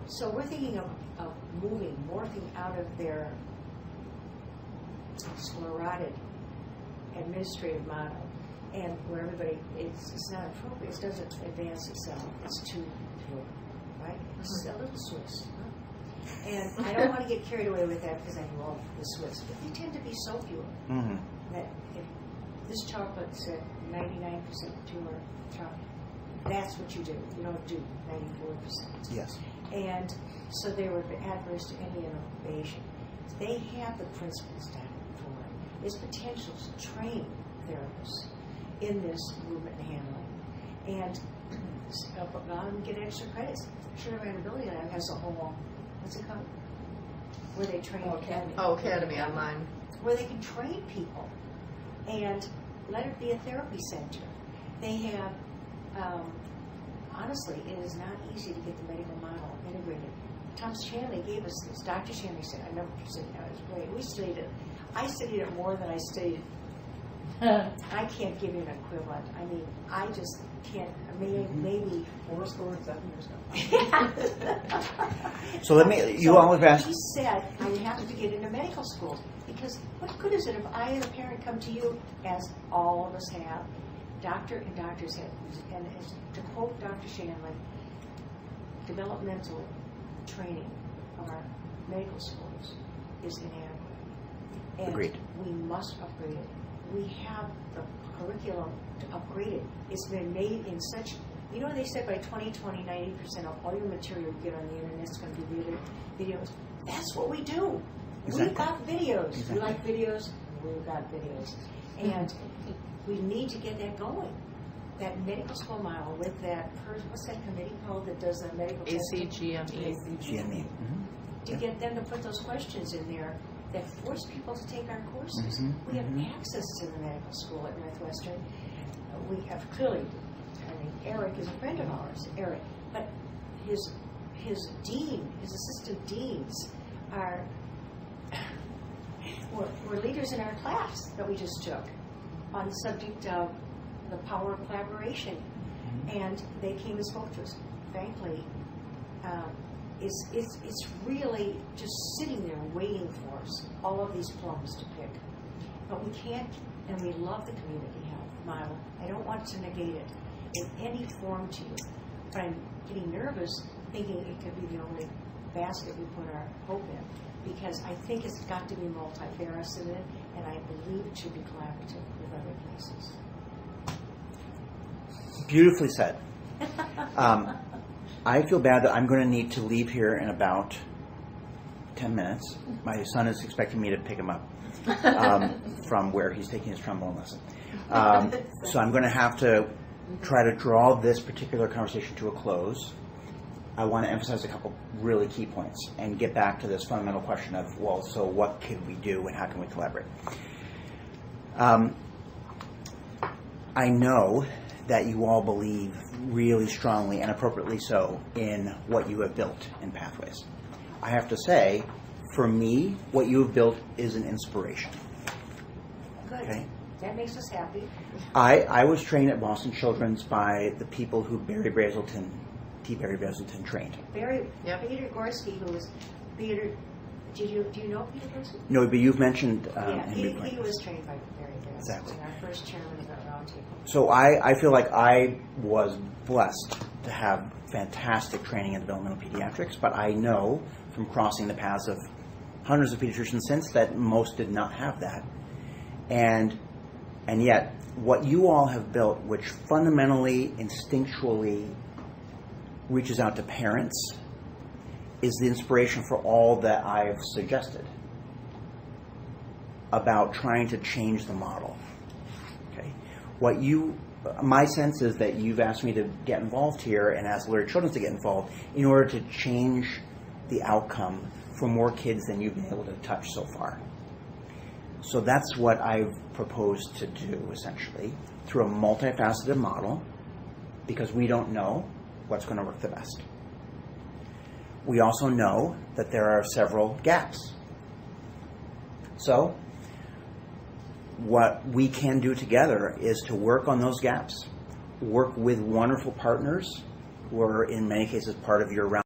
So we're thinking of morphing out of their sclerotic administrative model, and where everybody, it's not appropriate, it doesn't advance itself, it's too pure, right? It's a little Swiss. And I don't want to get carried away with that because I love the Swiss, but they tend to be so pure that if this chocolate's at 99% pure chocolate, that's what you do. You don't do 94%. Yes. And so they were adverse to any innovation. They have the principles down for it. There's potential to train therapists in this movement and handling. And allow them to get extra credits. Sure, Ability Lab has a whole, what's it called? Where they train Academy. Oh, Academy online. Where they can train people and let it be a therapy center. They have, honestly, it is not easy to get the medical model integrated. Tom Shanley gave us this. Dr. Shanley said, I never said, it was great. We studied it. I studied it more than I studied. I can't give you an equivalent. I mean, I just can't. Maybe 4 scores, 7 years ago. So let me. You all have asked. He said I have to get into medical schools because what good is it if I, as a parent, come to you, as all of us have, doctors have, and as, to quote Dr. Shanley, developmental training of our medical schools is inadequate. And Agreed. we must upgrade it. We have the curriculum to upgrade it. It's been made in such, you know, they said by 2020, 90% of all your material you get on the internet is going to be videos. That's what we do. Exactly. We've got videos. Exactly. We like videos. We've got videos. And we need to get that going. That medical school model with that, what's that committee called that does the medical testing? ACGME. GME. To get them to put those questions in there that force people to take our courses. We have access to the medical school at Northwestern. We have clearly, I mean, Eric is a friend of ours, Eric, but his dean, his assistant deans were leaders in our class that we just took on the subject of the power of collaboration. And they came and spoke to us. Frankly, it's really just sitting there waiting for us, all of these plums to pick. But we can't, and we love the community health model. I don't want to negate it in any form to you, but I'm getting nervous thinking it could be the only basket we put our hope in, because I think it's got to be multifaceted, and I believe it should be collaborative with other places. Beautifully said. I feel bad that I'm going to need to leave here in about 10 minutes. My son is expecting me to pick him up from where he's taking his trombone lesson. So I'm going to have to try to draw this particular conversation to a close. I want to emphasize a couple really key points and get back to this fundamental question of, well, so what can we do and how can we collaborate? I know that you all believe really strongly and appropriately so in what you have built in Pathways. I have to say, for me, what you have built is an inspiration. Good. Okay? That makes us happy. I was trained at Boston Children's by the people who T. Barry Brazelton trained. Peter Gorski, who was Peter. Do you know Peter Gorski? No, but you've mentioned he was trained by Barry Brazelton. Exactly. Our first chairman of that roundtable. So I feel like I was blessed to have fantastic training in developmental pediatrics, but I know from crossing the paths of hundreds of pediatricians since that most did not have that. And yet, what you all have built, which fundamentally, instinctually reaches out to parents, is the inspiration for all that I've suggested about trying to change the model. Okay, my sense is that you've asked me to get involved here and asked Lurie Children's to get involved in order to change the outcome for more kids than you've been able to touch so far. So that's what I've proposed to do, essentially, through a multifaceted model, because we don't know what's going to work the best. We also know that there are several gaps. So what we can do together is to work on those gaps, work with wonderful partners who are in many cases part of your round.